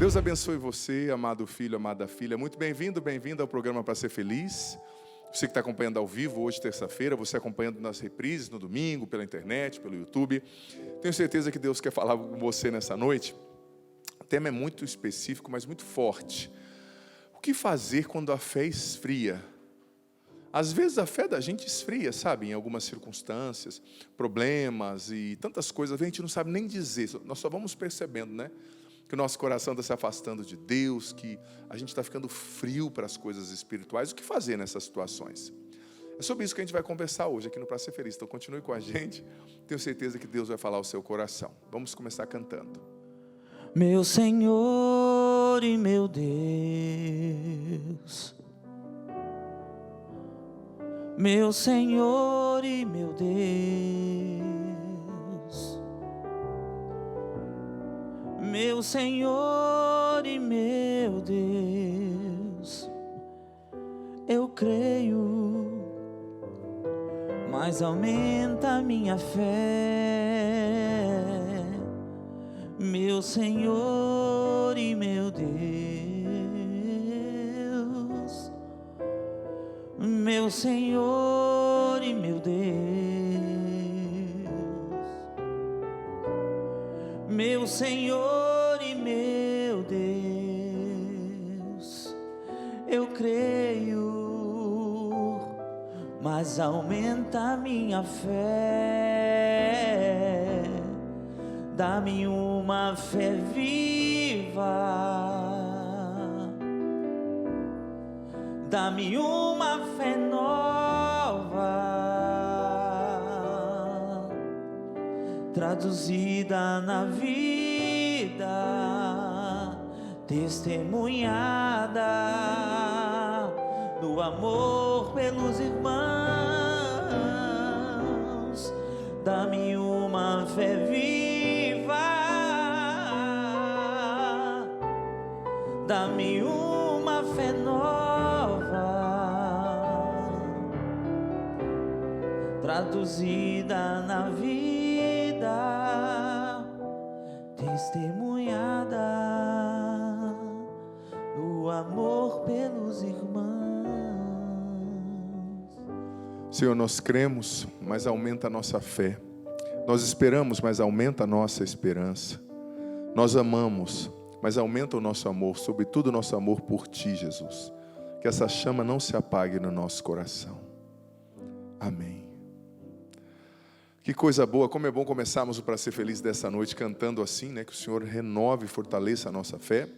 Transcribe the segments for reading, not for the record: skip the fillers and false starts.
Deus abençoe você, amado filho, amada filha. Muito bem-vindo, bem-vinda ao programa Para Ser Feliz. Você que está acompanhando ao vivo hoje, terça-feira, você acompanhando nas reprises, no domingo, pela internet, pelo YouTube. Tenho certeza que Deus quer falar com você nessa noite. O tema é muito específico, mas muito forte. O que fazer quando a fé esfria? Às vezes a fé da gente esfria, sabe? Em algumas circunstâncias, problemas e tantas coisas, a gente não sabe nem dizer. Nós só vamos percebendo, né? Que o nosso coração está se afastando de Deus, que a gente está ficando frio para as coisas espirituais. O que fazer nessas situações? É sobre isso que a gente vai conversar hoje aqui no Pra Ser Feliz. Então continue com a gente. Tenho certeza que Deus vai falar ao seu coração. Vamos começar cantando. Meu Senhor e meu Deus, meu Senhor e meu Deus, meu Senhor e meu Deus, eu creio, mas aumenta a minha fé. Meu Senhor e meu Deus, meu Senhor e meu Deus, meu Senhor e meu Deus, eu creio, mas aumenta a minha fé. Dá-me uma fé viva, dá-me uma fé nova, traduzida na vida, testemunhada do amor pelos irmãos. Dá-me uma fé viva, dá-me uma fé nova, traduzida na vida, testemunhada do amor pelos irmãos. Senhor, nós cremos, mas aumenta a nossa fé. Nós esperamos, mas aumenta a nossa esperança. Nós amamos, mas aumenta o nosso amor, sobretudo o nosso amor por Ti, Jesus. Que essa chama não se apague no nosso coração. Amém. Que coisa boa, como é bom começarmos o Pra Ser Feliz dessa noite cantando assim, né? Que o Senhor renove e fortaleça a nossa fé.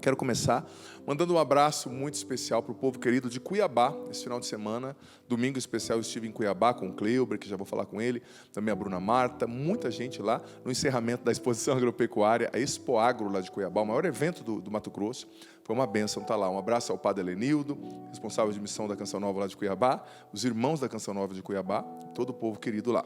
Quero começar mandando um abraço muito especial para o povo querido de Cuiabá, esse final de semana. Domingo especial eu estive em Cuiabá com o Cleuber, que já vou falar com ele, também a Bruna Marta, muita gente lá no encerramento da exposição agropecuária, a Expo Agro lá de Cuiabá, o maior evento do Mato Grosso. Foi uma bênção estar lá. Um abraço ao Padre Helenildo, responsável de missão da Canção Nova lá de Cuiabá, os irmãos da Canção Nova de Cuiabá, todo o povo querido lá.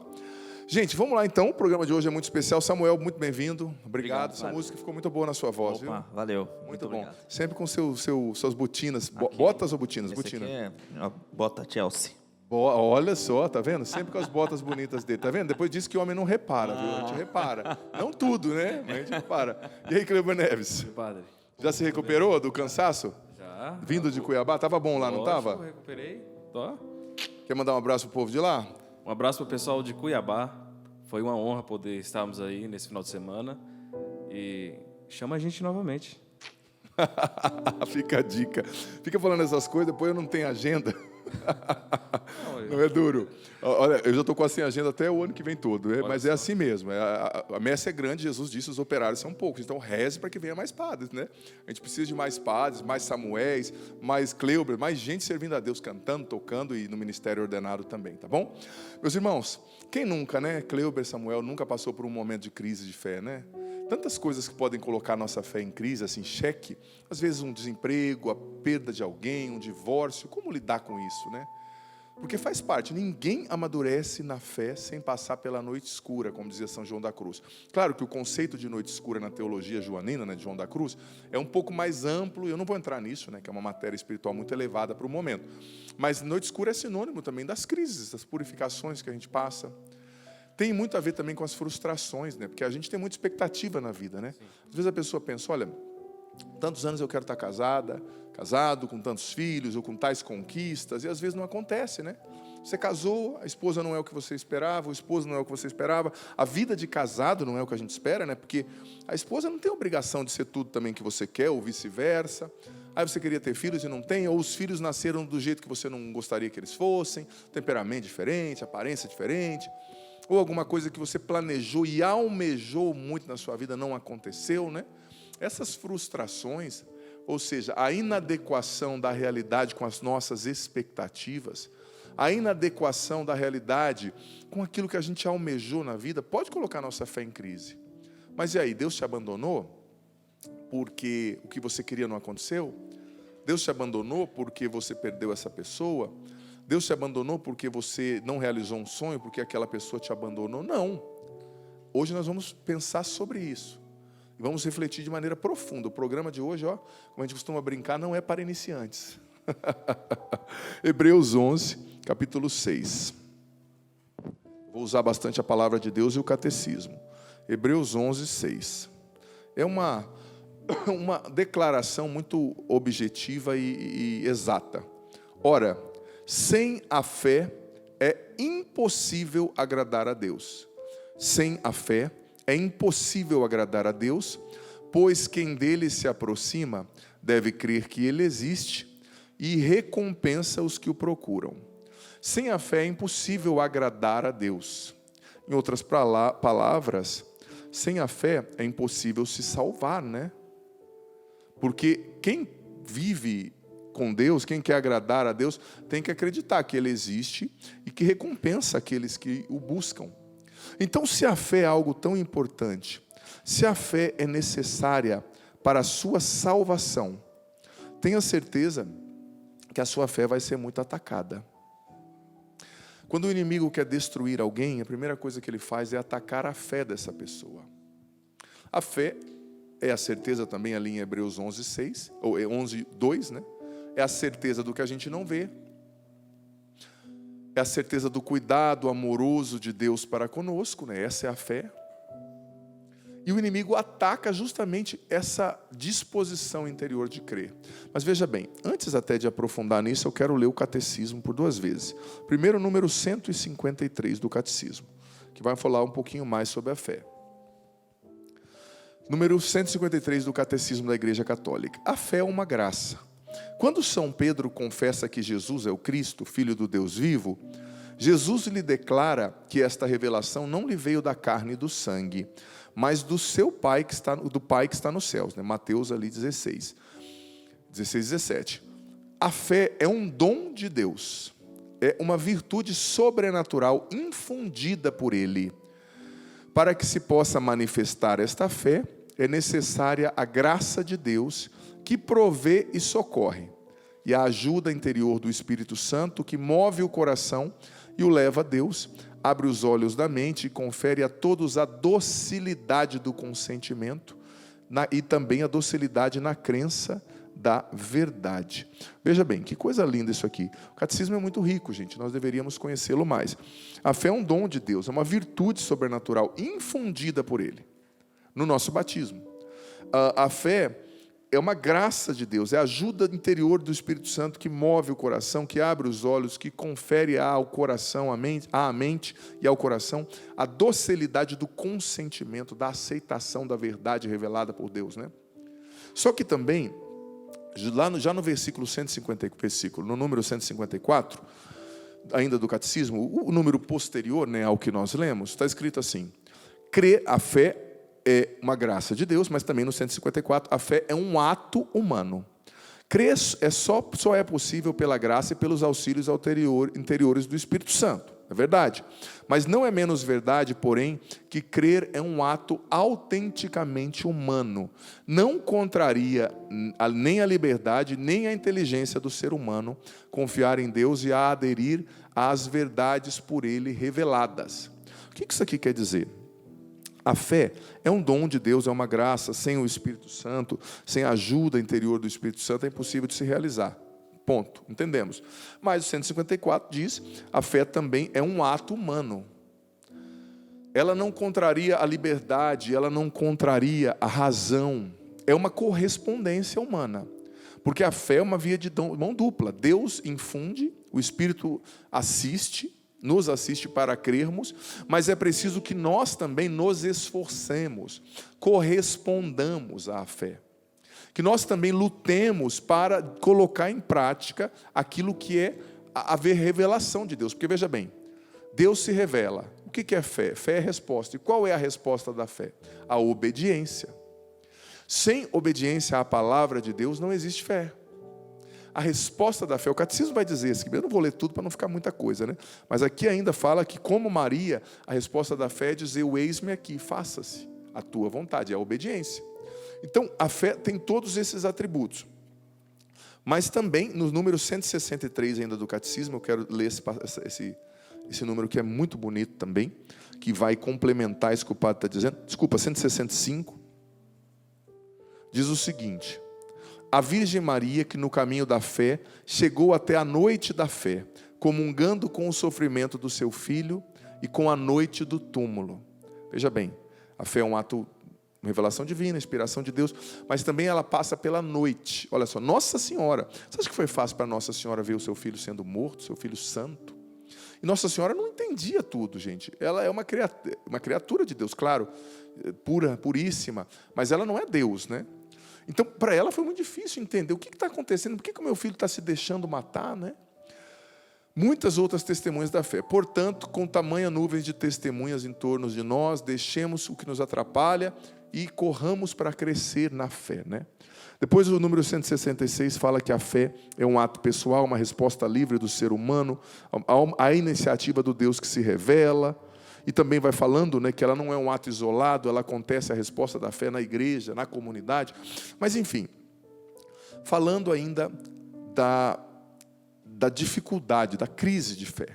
Gente, vamos lá então, o programa de hoje é muito especial. Samuel, muito bem-vindo. Obrigado, essa música ficou muito boa na sua voz, viu? Valeu. Muito bom. Obrigado. Sempre com suas botinas, Aqui, botas ou botinas? Esse Botina. aqui é a bota Chelsea. Olha só, tá vendo? Sempre com as botas bonitas dele, tá vendo? Depois diz que o homem não repara, viu? A gente repara. Não tudo, né? Mas a gente repara. E aí, Cleber Neves? Padre. Já se recuperou do cansaço? Já. Vindo de Cuiabá? Tava bom lá, não tava? Eu recuperei. Tô. Quer mandar um abraço pro povo de lá? Um abraço pro pessoal de Cuiabá. Foi uma honra poder estarmos aí nesse final de semana. E chama a gente novamente. Fica a dica. Fica falando essas coisas, depois eu não tenho agenda. Não é duro. Olha, eu já estou quase sem agenda até o ano que vem todo, né? Mas é assim mesmo. A messe é grande, Jesus disse, os operários são poucos. Então reze para que venha mais padres, né? A gente precisa de mais padres, mais Samuéis, mais Cleuber, mais gente servindo a Deus, cantando, tocando e no ministério ordenado também, tá bom? Meus irmãos, quem nunca, né? Cleuber, Samuel, nunca passou por um momento de crise de fé, né? Tantas coisas que podem colocar nossa fé em crise, assim, cheque. Às vezes um desemprego, a perda de alguém, um divórcio. Como lidar com isso, né? Porque faz parte, ninguém amadurece na fé sem passar pela noite escura, como dizia São João da Cruz. Claro que o conceito de noite escura na teologia joanina, né, de João da Cruz, é um pouco mais amplo, e eu não vou entrar nisso, né, que é uma matéria espiritual muito elevada para o momento. Mas noite escura é sinônimo também das crises, das purificações que a gente passa. Tem muito a ver também com as frustrações, né, porque a gente tem muita expectativa na vida, né? Às vezes a pessoa pensa, olha, Tantos anos eu quero estar casado, com tantos filhos, ou com tais conquistas, e às vezes não acontece, né? Você casou, a esposa não é o que você esperava, o esposo não é o que você esperava, a vida de casado não é o que a gente espera, né? Porque a esposa não tem obrigação de ser tudo também que você quer, ou vice-versa. Aí você queria ter filhos e não tem, ou os filhos nasceram do jeito que você não gostaria que eles fossem, temperamento diferente, aparência diferente, ou alguma coisa que você planejou e almejou muito na sua vida não aconteceu, né? Essas frustrações, ou seja, a inadequação da realidade com as nossas expectativas, a inadequação da realidade com aquilo que a gente almejou na vida, pode colocar nossa fé em crise. Mas e aí, Deus te abandonou porque o que você queria não aconteceu? Deus te abandonou porque você perdeu essa pessoa? Deus te abandonou porque você não realizou um sonho, porque aquela pessoa te abandonou? Não. Hoje nós vamos pensar sobre isso. E vamos refletir de maneira profunda. O programa de hoje, como a gente costuma brincar, não é para iniciantes. Hebreus 11, capítulo 6. Vou usar bastante a palavra de Deus e o catecismo. Hebreus 11, 6. É uma declaração muito objetiva e exata. Ora, sem a fé é impossível agradar a Deus. Sem a fé é impossível agradar a Deus, pois quem dele se aproxima deve crer que ele existe e recompensa os que o procuram. Sem a fé é impossível agradar a Deus. Em outras palavras, sem a fé é impossível se salvar, né? Porque quem vive com Deus, quem quer agradar a Deus, tem que acreditar que Ele existe e que recompensa aqueles que o buscam. Então, se a fé é algo tão importante, se a fé é necessária para a sua salvação, tenha certeza que a sua fé vai ser muito atacada. Quando o inimigo quer destruir alguém, a primeira coisa que ele faz é atacar a fé dessa pessoa. A fé é a certeza também ali em Hebreus 11, 6, ou 11, 2, né? É a certeza do que a gente não vê. É a certeza do cuidado amoroso de Deus para conosco, né? Essa é a fé. E o inimigo ataca justamente essa disposição interior de crer. Mas veja bem, antes até de aprofundar nisso, eu quero ler o catecismo por 2 vezes. Primeiro, número 153 do catecismo, que vai falar um pouquinho mais sobre a fé. Número 153 do catecismo da Igreja Católica. A fé é uma graça. Quando São Pedro confessa que Jesus é o Cristo, Filho do Deus vivo, Jesus lhe declara que esta revelação não lhe veio da carne e do sangue, mas do seu Pai do Pai que está nos céus, né? Mateus ali 16, 17. A fé é um dom de Deus, é uma virtude sobrenatural infundida por Ele. Para que se possa manifestar esta fé, é necessária a graça de Deus que provê e socorre, e a ajuda interior do Espírito Santo que move o coração e o leva a Deus, abre os olhos da mente e confere a todos a docilidade do consentimento e também a docilidade na crença da verdade. Veja bem, que coisa linda isso aqui. O catecismo é muito rico, gente, nós deveríamos conhecê-lo mais. A fé é um dom de Deus, é uma virtude sobrenatural infundida por Ele, no nosso batismo. A fé é uma graça de Deus, é a ajuda interior do Espírito Santo que move o coração, que abre os olhos, que confere ao coração, à mente e ao coração a docilidade do consentimento, da aceitação da verdade revelada por Deus, né? Só que também, já no versículo 150, no número 154, ainda do catecismo, o número posterior, né, ao que nós lemos, está escrito assim: a fé é uma graça de Deus, mas também no 154, a fé é um ato humano. Crer só é possível pela graça e pelos auxílios interiores do Espírito Santo, é verdade. Mas não é menos verdade, porém, que crer é um ato autenticamente humano. Não contraria nem a liberdade, nem a inteligência do ser humano confiar em Deus e a aderir às verdades por Ele reveladas. O que isso aqui quer dizer? A fé é um dom de Deus, é uma graça. Sem o Espírito Santo, sem a ajuda interior do Espírito Santo, é impossível de se realizar. Ponto. Entendemos. Mas o 154 diz, a fé também é um ato humano. Ela não contraria a liberdade, ela não contraria a razão, é uma correspondência humana. Porque a fé é uma via de mão dupla. Deus infunde, o Espírito assiste, nos assiste para crermos, mas é preciso que nós também nos esforcemos, correspondamos à fé. Que nós também lutemos para colocar em prática aquilo que é haver revelação de Deus. Porque veja bem, Deus se revela. O que é fé? Fé é resposta. E qual é a resposta da fé? A obediência. Sem obediência à palavra de Deus não existe fé. A resposta da fé, o catecismo vai dizer assim, eu não vou ler tudo para não ficar muita coisa, né? Mas aqui ainda fala que, como Maria, a resposta da fé é dizer, o eis-me aqui, faça-se a tua vontade, é a obediência. Então, a fé tem todos esses atributos. Mas também, no número 163 ainda do catecismo, eu quero ler esse número que é muito bonito também, que vai complementar isso que o padre está dizendo. Desculpa, 165. Diz o seguinte: a Virgem Maria, que no caminho da fé, chegou até a noite da fé, comungando com o sofrimento do seu filho e com a noite do túmulo. Veja bem, a fé é um ato, uma revelação divina, inspiração de Deus, mas também ela passa pela noite. Olha só, Nossa Senhora, você acha que foi fácil para Nossa Senhora ver o seu filho sendo morto, seu filho santo? E Nossa Senhora não entendia tudo, gente. Ela é uma criatura de Deus, claro, pura, puríssima, mas ela não é Deus, né? Então, para ela foi muito difícil entender o que está acontecendo, por que o meu filho está se deixando matar, né? Muitas outras testemunhas da fé. Portanto, com tamanha nuvem de testemunhas em torno de nós, deixemos o que nos atrapalha e corramos para crescer na fé, né? Depois o número 166 fala que a fé é um ato pessoal, uma resposta livre do ser humano, a iniciativa do Deus que se revela. E também vai falando, né, que ela não é um ato isolado, ela acontece a resposta da fé na igreja, na comunidade. Mas, enfim, falando ainda da dificuldade, da crise de fé.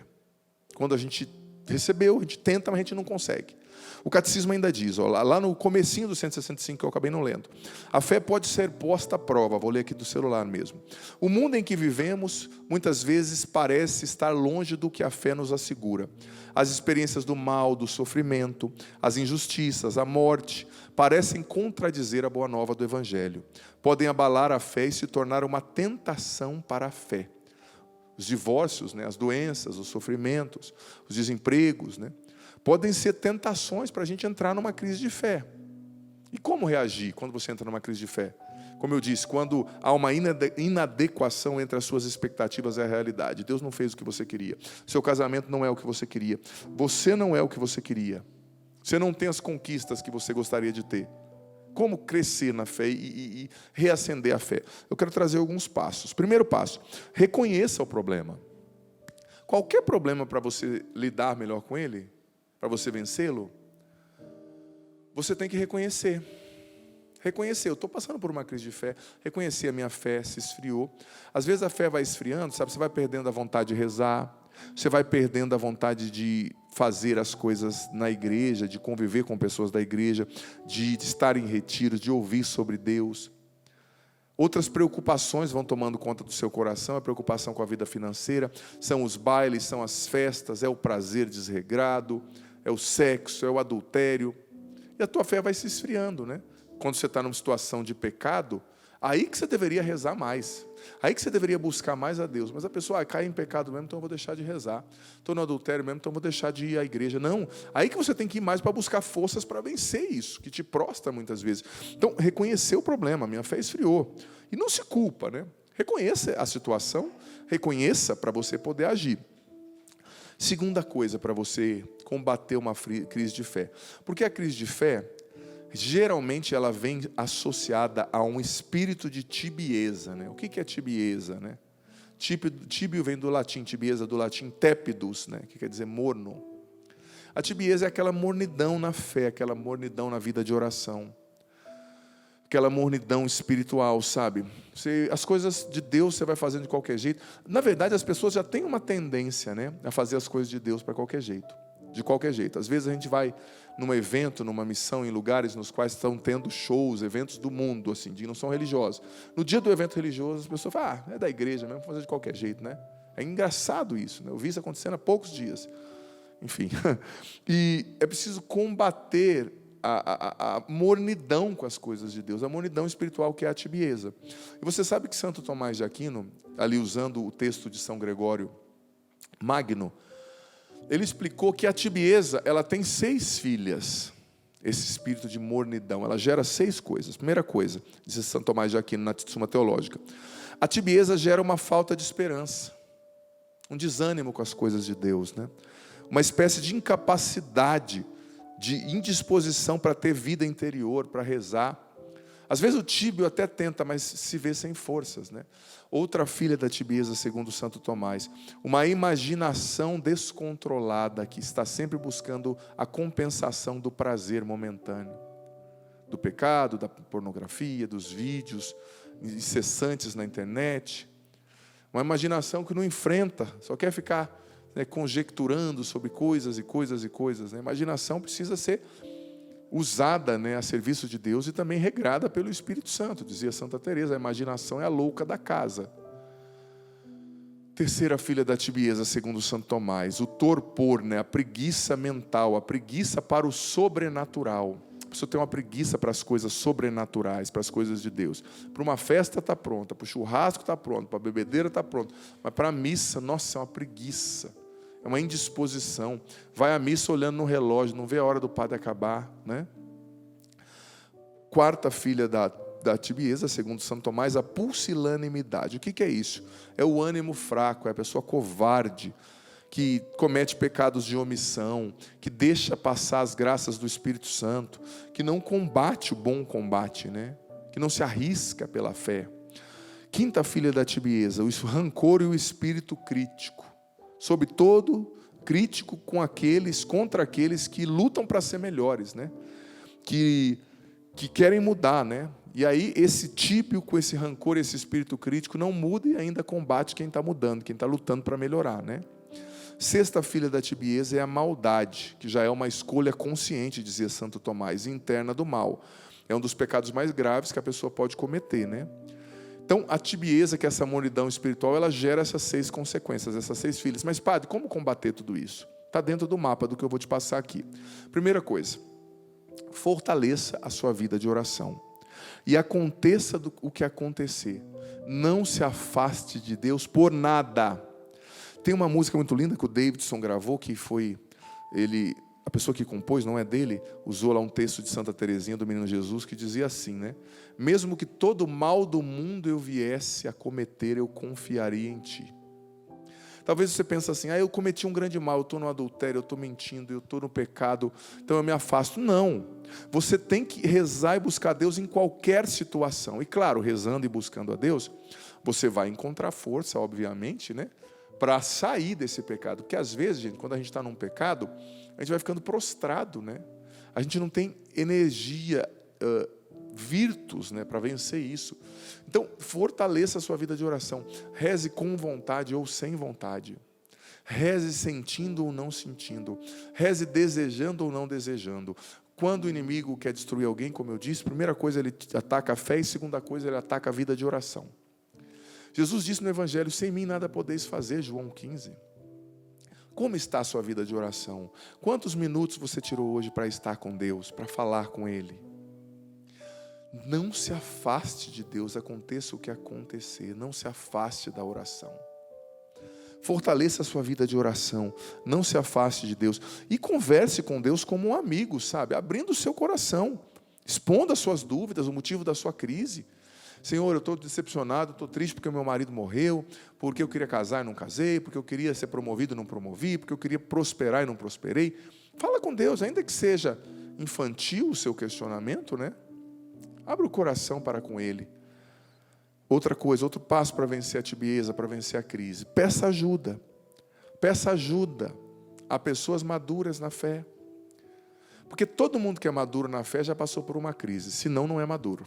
Quando a gente recebeu, a gente tenta, mas a gente não consegue. O catecismo ainda diz, ó, lá no comecinho do 165, que eu acabei não lendo, a fé pode ser posta à prova, vou ler aqui do celular mesmo. O mundo em que vivemos, muitas vezes parece estar longe do que a fé nos assegura. As experiências do mal, do sofrimento, as injustiças, a morte, parecem contradizer a boa nova do Evangelho. Podem abalar a fé e se tornar uma tentação para a fé. Os divórcios, né, as doenças, os sofrimentos, os desempregos, né, podem ser tentações para a gente entrar numa crise de fé. E como reagir quando você entra numa crise de fé? Como eu disse, quando há uma inadequação entre as suas expectativas e a realidade. Deus não fez o que você queria. Seu casamento não é o que você queria. Você não é o que você queria. Você não tem as conquistas que você gostaria de ter. Como crescer na fé e reacender a fé? Eu quero trazer alguns passos. Primeiro passo, reconheça o problema. Qualquer problema para você lidar melhor com ele, para você vencê-lo, você tem que reconhecer. Reconhecer, eu estou passando por uma crise de fé, reconhecer a minha fé se esfriou. Às vezes a fé vai esfriando, sabe? Você vai perdendo a vontade de rezar, você vai perdendo a vontade de fazer as coisas na igreja, de conviver com pessoas da igreja, de estar em retiros, de ouvir sobre Deus. Outras preocupações vão tomando conta do seu coração, a preocupação com a vida financeira, são os bailes, são as festas, é o prazer desregrado, é o sexo, é o adultério. E a tua fé vai se esfriando, né? Quando você está numa situação de pecado, aí que você deveria rezar mais. Aí que você deveria buscar mais a Deus. Mas a pessoa cai em pecado mesmo, então eu vou deixar de rezar. Estou no adultério mesmo, então eu vou deixar de ir à igreja. Não, aí que você tem que ir mais para buscar forças para vencer isso, que te prostra muitas vezes. Então, reconhecer o problema, minha fé esfriou. E não se culpa, né? Reconheça a situação, reconheça para você poder agir. Segunda coisa para você combater uma crise de fé. Porque a crise de fé, geralmente ela vem associada a um espírito de tibieza, né? O que é tibieza, né? Tíbio vem do latim, tibieza do latim tépidus, né? Que quer dizer morno. A tibieza é aquela mornidão na fé, aquela mornidão na vida de oração, aquela mornidão espiritual, sabe? As coisas de Deus você vai fazendo de qualquer jeito. Na verdade, as pessoas já têm uma tendência, né, a fazer as coisas de Deus para qualquer jeito. De qualquer jeito. Às vezes a gente vai num evento, numa missão, em lugares nos quais estão tendo shows, eventos do mundo, assim, que não são religiosos. No dia do evento religioso, as pessoas falam, é da igreja mesmo, vou fazer de qualquer jeito, né? É engraçado isso, né? Eu vi isso acontecendo há poucos dias. Enfim. E é preciso combater a mornidão com as coisas de Deus, a mornidão espiritual, que é a tibieza. E você sabe que Santo Tomás de Aquino, ali usando o texto de São Gregório Magno, ele explicou que a tibieza, ela tem 6 filhas. Esse espírito de mornidão, ela gera 6 coisas. Primeira coisa, diz Santo Tomás de Aquino na Suma Teológica, a tibieza gera uma falta de esperança, um desânimo com as coisas de Deus, né? Uma espécie de incapacidade, de indisposição para ter vida interior, para rezar. Às vezes o tíbio até tenta, mas se vê sem forças, né? Outra filha da tibieza, segundo Santo Tomás, uma imaginação descontrolada que está sempre buscando a compensação do prazer momentâneo, do pecado, da pornografia, dos vídeos incessantes na internet. Uma imaginação que não enfrenta, só quer ficar, né, conjecturando sobre coisas e coisas e coisas, né? A imaginação precisa ser usada, né, a serviço de Deus e também regrada pelo Espírito Santo. Dizia Santa Teresa, a imaginação é a louca da casa. Terceira filha da tibieza, segundo Santo Tomás, o torpor, né, a preguiça mental, a preguiça para o sobrenatural. A pessoa tem uma preguiça para as coisas sobrenaturais, para as coisas de Deus. Para uma festa está pronta, para o churrasco está pronto, para a bebedeira está pronto, mas para a missa, nossa, é uma preguiça. É uma indisposição. Vai à missa olhando no relógio, não vê a hora do padre acabar, né? Quarta filha da tibieza, segundo Santo Tomás, a pusilanimidade. O que é isso? É o ânimo fraco, é a pessoa covarde, que comete pecados de omissão, que deixa passar as graças do Espírito Santo, que não combate o bom combate, né? Que não se arrisca pela fé. Quinta filha da tibieza, o rancor e o espírito crítico. Sobretudo, crítico contra aqueles que lutam para ser melhores, né? Que querem mudar, né? E aí esse tíbio com esse rancor, esse espírito crítico não muda e ainda combate quem está mudando, quem está lutando para melhorar, né? Sexta filha da tibieza é a maldade, que já é uma escolha consciente, dizia Santo Tomás, interna do mal. É um dos pecados mais graves que a pessoa pode cometer, né? Então, a tibieza, que é essa mornidão espiritual, ela gera essas 6 consequências, essas 6 filhas. Mas, padre, como combater tudo isso? Está dentro do mapa do que eu vou te passar aqui. Primeira coisa, fortaleça a sua vida de oração. E aconteça o que acontecer. Não se afaste de Deus por nada. Tem uma música muito linda que o Davidson gravou, que foi a pessoa que compôs, não é dele, usou lá um texto de Santa Teresinha do Menino Jesus, que dizia assim, né? Mesmo que todo o mal do mundo eu viesse a cometer, eu confiaria em ti. Talvez você pense assim, eu cometi um grande mal, eu estou no adultério, eu estou mentindo, eu estou no pecado, então eu me afasto. Não, você tem que rezar e buscar Deus em qualquer situação. E claro, rezando e buscando a Deus, você vai encontrar força, obviamente, né? Para sair desse pecado. Porque às vezes, gente, quando a gente está num pecado, a gente vai ficando prostrado, né? A gente não tem energia, virtus, né, para vencer isso. Então, fortaleça a sua vida de oração. Reze com vontade ou sem vontade. Reze sentindo ou não sentindo. Reze desejando ou não desejando. Quando o inimigo quer destruir alguém, como eu disse, primeira coisa ele ataca a fé e segunda coisa ele ataca a vida de oração. Jesus disse no Evangelho, sem mim nada podeis fazer, João 15. Como está a sua vida de oração? Quantos minutos você tirou hoje para estar com Deus, para falar com Ele? Não se afaste de Deus, aconteça o que acontecer, não se afaste da oração. Fortaleça a sua vida de oração, não se afaste de Deus e converse com Deus como um amigo, sabe? Abrindo o seu coração, expondo as suas dúvidas, o motivo da sua crise. Senhor, eu estou decepcionado, estou triste porque o meu marido morreu, porque eu queria casar e não casei, porque eu queria ser promovido e não promovi, porque eu queria prosperar e não prosperei. Fala com Deus, ainda que seja infantil o seu questionamento, né? Abra o coração para com Ele. Outra coisa, outro passo para vencer a tibieza, para vencer a crise. Peça ajuda. Peça ajuda a pessoas maduras na fé. Porque todo mundo que é maduro na fé já passou por uma crise, senão não é maduro.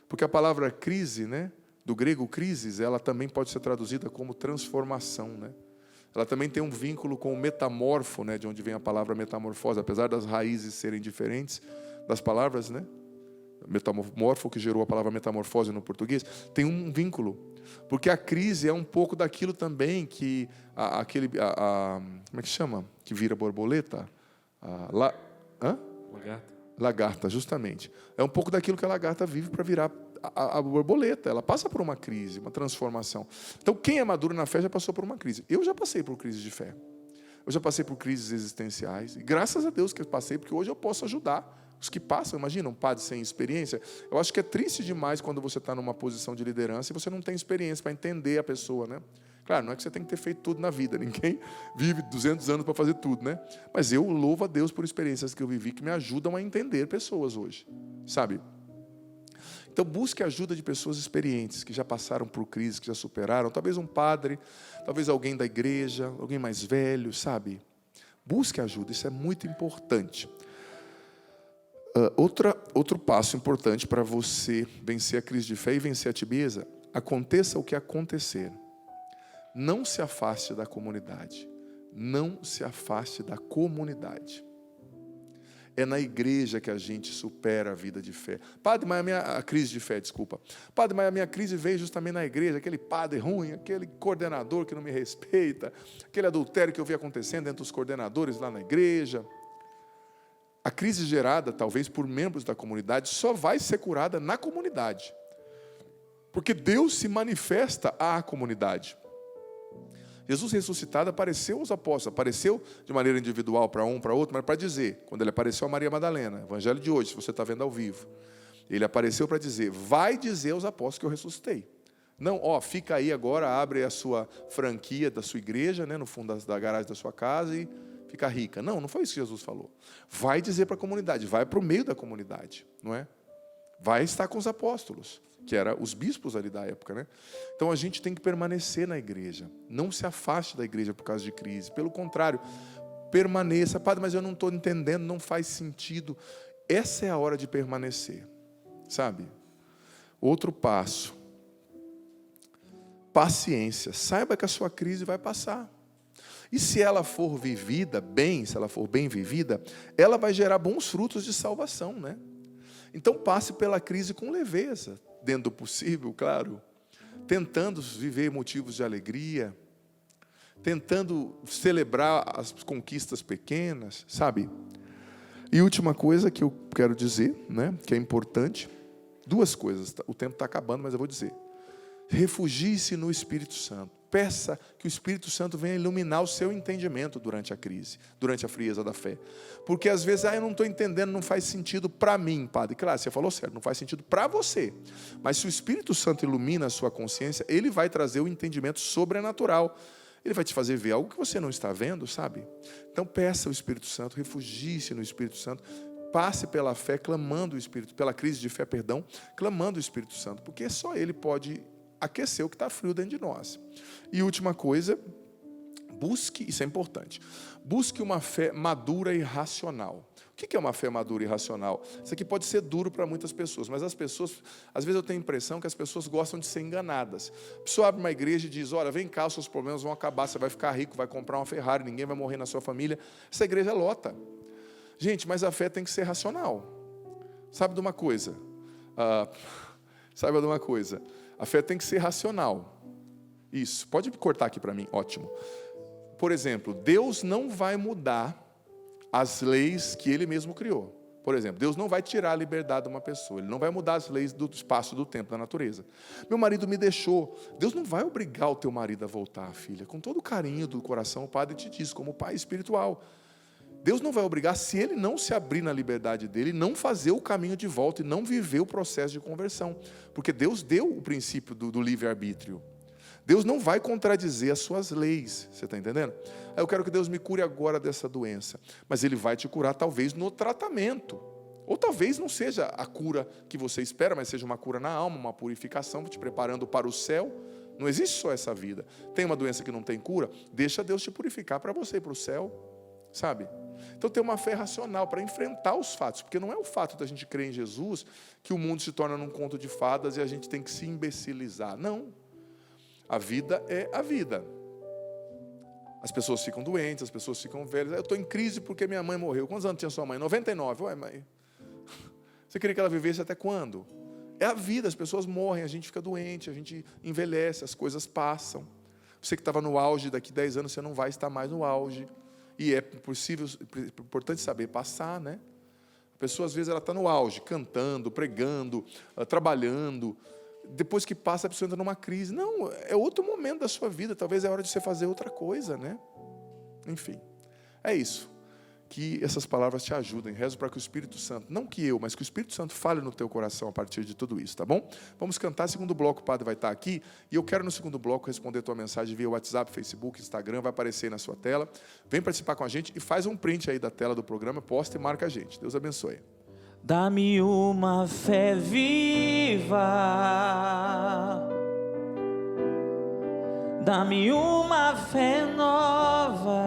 Porque a palavra crise, né, do grego crisis, ela também pode ser traduzida como transformação, né? Ela também tem um vínculo com o metamorfo, né, de onde vem a palavra metamorfose, apesar das raízes serem diferentes das palavras, né? Metamorfo, que gerou a palavra metamorfose no português, tem um vínculo. Porque a crise é um pouco daquilo também que como é que chama? Que vira borboleta? Lagarta. Lagarta, justamente. É um pouco daquilo que a lagarta vive para virar a borboleta. Ela passa por uma crise, uma transformação. Então, quem é maduro na fé já passou por uma crise. Eu já passei por crise de fé. Eu já passei por crises existenciais. E graças a Deus que eu passei, porque hoje eu posso ajudar os que passam. Imagina, um padre sem experiência. Eu acho que é triste demais quando você está numa posição de liderança e você não tem experiência para entender a pessoa, né? Claro, não é que você tem que ter feito tudo na vida. Ninguém vive 200 anos para fazer tudo, né? Mas eu louvo a Deus por experiências que eu vivi que me ajudam a entender pessoas hoje, sabe? Então, busque a ajuda de pessoas experientes, que já passaram por crises, que já superaram. Talvez um padre, talvez alguém da igreja, alguém mais velho, sabe? Busque ajuda, isso é muito importante. Outro passo importante para você vencer a crise de fé e vencer a tibieza: aconteça o que acontecer, não se afaste da comunidade. Não se afaste da comunidade. É na igreja que a gente supera a vida de fé. Padre, mas a crise de fé, desculpa. Padre, mas a minha crise veio justamente na igreja. Aquele padre ruim, aquele coordenador que não me respeita, aquele adultério que eu vi acontecendo entre os coordenadores lá na igreja. A crise gerada, talvez, por membros da comunidade, só vai ser curada na comunidade. Porque Deus se manifesta à comunidade. Jesus ressuscitado apareceu aos apóstolos, apareceu de maneira individual para um, para outro, mas para dizer, quando ele apareceu a Maria Madalena, evangelho de hoje, se você está vendo ao vivo, ele apareceu para dizer, vai dizer aos apóstolos que eu ressuscitei. Não, fica aí agora, abre a sua franquia da sua igreja, né, no fundo da garagem da sua casa e fica rica. Não foi isso que Jesus falou. Vai dizer para a comunidade, vai para o meio da comunidade, não é? Vai estar com os apóstolos, que eram os bispos ali da época, né? Então a gente tem que permanecer na igreja. Não se afaste da igreja por causa de crise. Pelo contrário, permaneça. Padre, mas eu não estou entendendo, não faz sentido. Essa é a hora de permanecer, sabe? Outro passo. Paciência. Saiba que a sua crise vai passar. E se ela for vivida bem, se ela for bem vivida, ela vai gerar bons frutos de salvação, né? Então passe pela crise com leveza, dentro do possível, claro, tentando viver motivos de alegria, tentando celebrar as conquistas pequenas, sabe? E última coisa que eu quero dizer, né, que é importante, duas coisas, o tempo está acabando, mas eu vou dizer. Refugie-se no Espírito Santo. Peça que o Espírito Santo venha iluminar o seu entendimento durante a crise, durante a frieza da fé. Porque às vezes, eu não estou entendendo, não faz sentido para mim, padre. Claro, você falou certo, não faz sentido para você. Mas se o Espírito Santo ilumina a sua consciência, ele vai trazer o entendimento sobrenatural. Ele vai te fazer ver algo que você não está vendo, sabe? Então peça ao Espírito Santo, refugie-se no Espírito Santo. Passe pela fé, clamando o Espírito, pela crise de fé, perdão, clamando o Espírito Santo. Porque só ele pode aquecer o que está frio dentro de nós. E última coisa, busque, isso é importante, busque uma fé madura e racional. O que é uma fé madura e racional? Isso aqui pode ser duro para muitas pessoas, mas as pessoas, às vezes eu tenho a impressão que as pessoas gostam de ser enganadas. A pessoa abre uma igreja e diz, olha, vem cá, os seus problemas vão acabar, você vai ficar rico, vai comprar uma Ferrari, ninguém vai morrer na sua família. Essa igreja lota. Gente, mas a fé tem que ser racional. Sabe de uma coisa? A fé tem que ser racional. Isso, pode cortar aqui para mim, ótimo. Por exemplo, Deus não vai mudar as leis que Ele mesmo criou. Por exemplo, Deus não vai tirar a liberdade de uma pessoa. Ele não vai mudar as leis do espaço, do tempo, da natureza. Meu marido me deixou. Deus não vai obrigar o teu marido a voltar, filha. Com todo o carinho do coração, o Padre te diz, como pai espiritual. Deus não vai obrigar se ele não se abrir na liberdade dele, não fazer o caminho de volta e não viver o processo de conversão. Porque Deus deu o princípio do livre-arbítrio. Deus não vai contradizer as suas leis. Você está entendendo? Eu quero que Deus me cure agora dessa doença. Mas Ele vai te curar talvez no tratamento. Ou talvez não seja a cura que você espera, mas seja uma cura na alma, uma purificação, te preparando para o céu. Não existe só essa vida. Tem uma doença que não tem cura? Deixa Deus te purificar para você ir para o céu. Sabe? Então tem uma fé racional para enfrentar os fatos, porque não é o fato da gente crer em Jesus que o mundo se torna num conto de fadas e a gente tem que se imbecilizar. Não. A vida é a vida. As pessoas ficam doentes, as pessoas ficam velhas. Eu estou em crise porque minha mãe morreu. Quantos anos tinha sua mãe? 99. Ué, mãe, você queria que ela vivesse até quando? É a vida, as pessoas morrem, a gente fica doente, a gente envelhece, as coisas passam. Você que estava no auge, daqui 10 anos você não vai estar mais no auge. E é possível, importante saber passar, né? A pessoa, às vezes, ela está no auge, cantando, pregando, trabalhando. Depois que passa, a pessoa entra numa crise. Não, é outro momento da sua vida. Talvez é hora de você fazer outra coisa, né? Enfim, é isso. Que essas palavras te ajudem. Rezo para que o Espírito Santo, não que eu, mas que o Espírito Santo fale no teu coração a partir de tudo isso, tá bom? Vamos cantar. Segundo bloco, o padre vai estar aqui. E eu quero, no segundo bloco, responder a tua mensagem via WhatsApp, Facebook, Instagram. Vai aparecer aí na sua tela. Vem participar com a gente e faz um print aí da tela do programa, posta e marca a gente. Deus abençoe. Dá-me uma fé viva, dá-me uma fé nova,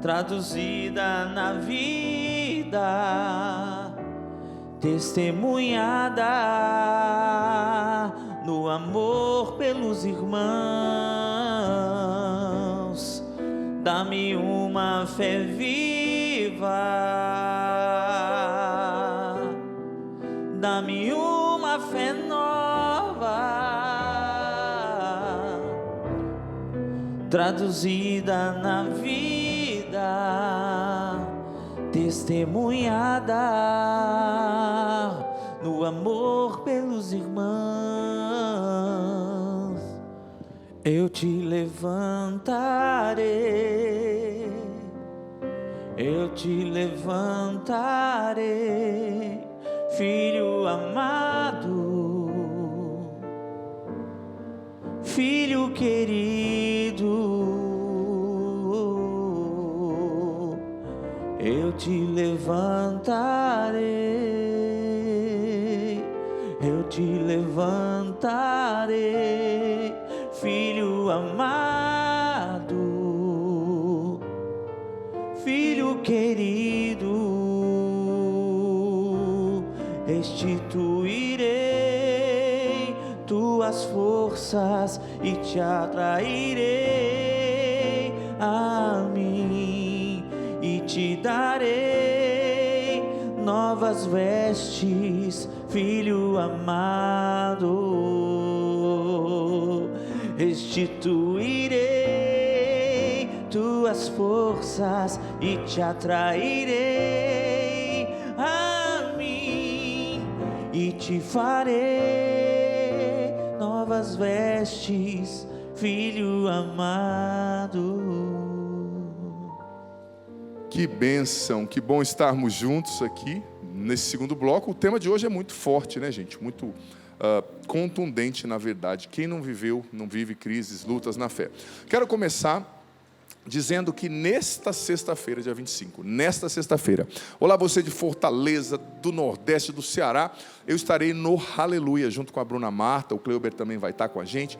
traduzida na vida, testemunhada no amor pelos irmãos. Dá-me uma fé viva, dá-me uma fé nova, traduzida na vida, testemunhada no amor pelos irmãos. Eu te levantarei, eu te levantarei, filho amado, filho querido. Eu te levantarei, eu te levantarei, filho amado, filho querido. Restituirei tuas forças e te atrairei a mim e te darei novas vestes, filho amado. Restituirei tuas forças e te atrairei a mim e te farei novas vestes, filho amado. Que bênção, que bom estarmos juntos aqui nesse segundo bloco. O tema de hoje é muito forte, né, gente? Muito contundente, na verdade. Quem não viveu, não vive crises, lutas na fé. Quero começar dizendo que nesta sexta-feira, dia 25, nesta sexta-feira, olá você de Fortaleza, do Nordeste, do Ceará, eu estarei no Aleluia, junto com a Bruna Marta, o Cleuber também vai estar com a gente,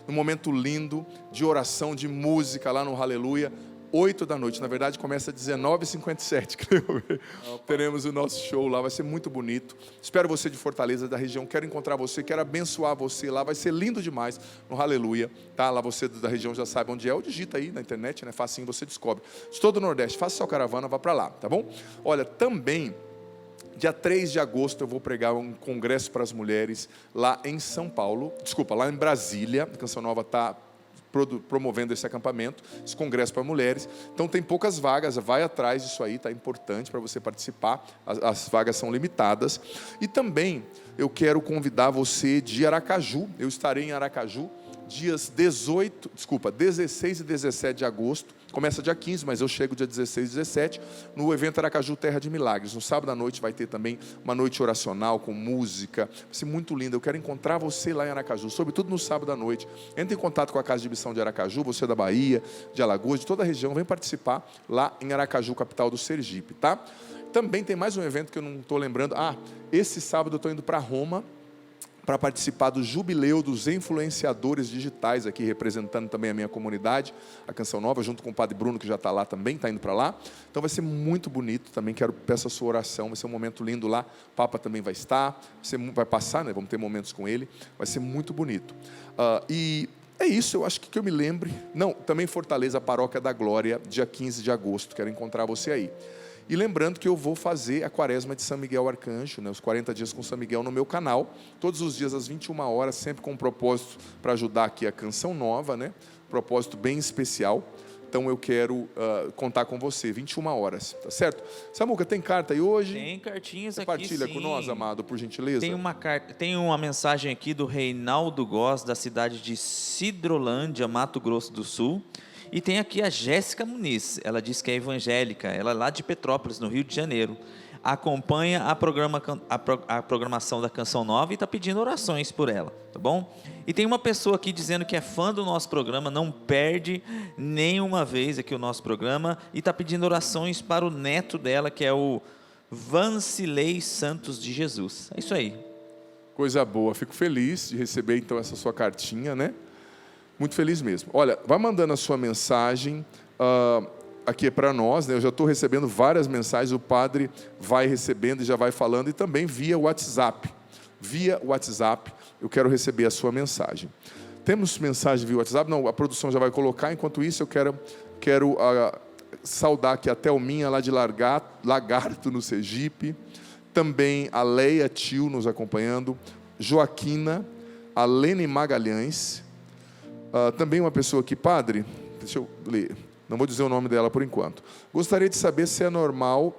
num momento lindo de oração, de música lá no Aleluia, 8 da noite, na verdade começa às 19h57, teremos o nosso show lá, vai ser muito bonito. Espero você de Fortaleza, da região, quero encontrar você, quero abençoar você lá, vai ser lindo demais no Aleluia, tá? Lá você da região já sabe onde é, ou digita aí na internet, né? Facinho você descobre. De todo o Nordeste, faça sua caravana, vá para lá, tá bom? Olha, também, dia 3 de agosto eu vou pregar um congresso para as mulheres lá em São Paulo, lá em Brasília, a Canção Nova está promovendo esse acampamento, esse congresso para mulheres. Então tem poucas vagas, vai atrás disso aí, tá importante para você participar. As vagas são limitadas. E também eu quero convidar você de Aracaju. Eu estarei em Aracaju dias 16 e 17 de agosto. Começa dia 15, mas eu chego dia 16 e 17, no evento Aracaju Terra de Milagres. No sábado à noite vai ter também uma noite oracional com música. Vai ser muito lindo. Eu quero encontrar você lá em Aracaju, sobretudo no sábado à noite. Entre em contato com a Casa de Missão de Aracaju, você da Bahia, de Alagoas, de toda a região, vem participar lá em Aracaju, capital do Sergipe, tá? Também tem mais um evento que eu não estou lembrando. Esse sábado eu estou indo para Roma, para participar do jubileu dos influenciadores digitais, aqui representando também a minha comunidade, a Canção Nova, junto com o Padre Bruno, que já está lá também, está indo para lá. Então vai ser muito bonito também, peço a sua oração, vai ser um momento lindo lá, o Papa também vai estar, vai passar, né? Vamos ter momentos com ele, vai ser muito bonito. E é isso, eu acho que eu me lembre. Não, também Fortaleza, a Paróquia da Glória, dia 15 de agosto, quero encontrar você aí. E lembrando que eu vou fazer a quaresma de São Miguel Arcanjo, né, os 40 dias com São Miguel no meu canal, todos os dias às 21 horas, sempre com um propósito para ajudar aqui a Canção Nova, né, propósito bem especial, então eu quero contar com você, 21 horas, tá certo? Samuca, tem carta aí hoje? Tem cartinhas aqui, Partilha sim. com nós, amado, por gentileza. Tem uma mensagem aqui do Reinaldo Góes, da cidade de Sidrolândia, Mato Grosso do Sul. E tem aqui a Jéssica Muniz, ela diz que é evangélica, ela é lá de Petrópolis, no Rio de Janeiro. Acompanha a programação da Canção Nova e está pedindo orações por ela, tá bom? E tem uma pessoa aqui dizendo que é fã do nosso programa, não perde nenhuma vez aqui o nosso programa, e está pedindo orações para o neto dela, que é o Vancilei Santos de Jesus. É isso aí. Coisa boa, fico feliz de receber então essa sua cartinha, né? Muito feliz mesmo. Olha, vai mandando a sua mensagem, aqui é para nós, né? Eu já estou recebendo várias mensagens, o padre vai recebendo e já vai falando, e também via WhatsApp. Via WhatsApp, eu quero receber a sua mensagem. Temos mensagem via WhatsApp? Não, a produção já vai colocar. Enquanto isso, eu quero saudar aqui a Thelminha, lá de Lagarto, no Sergipe. Também a Leia Tio nos acompanhando. Joaquina, a Lene Magalhães. Também uma pessoa aqui, padre, deixa eu ler. Não vou dizer o nome dela por enquanto. Gostaria de saber se é normal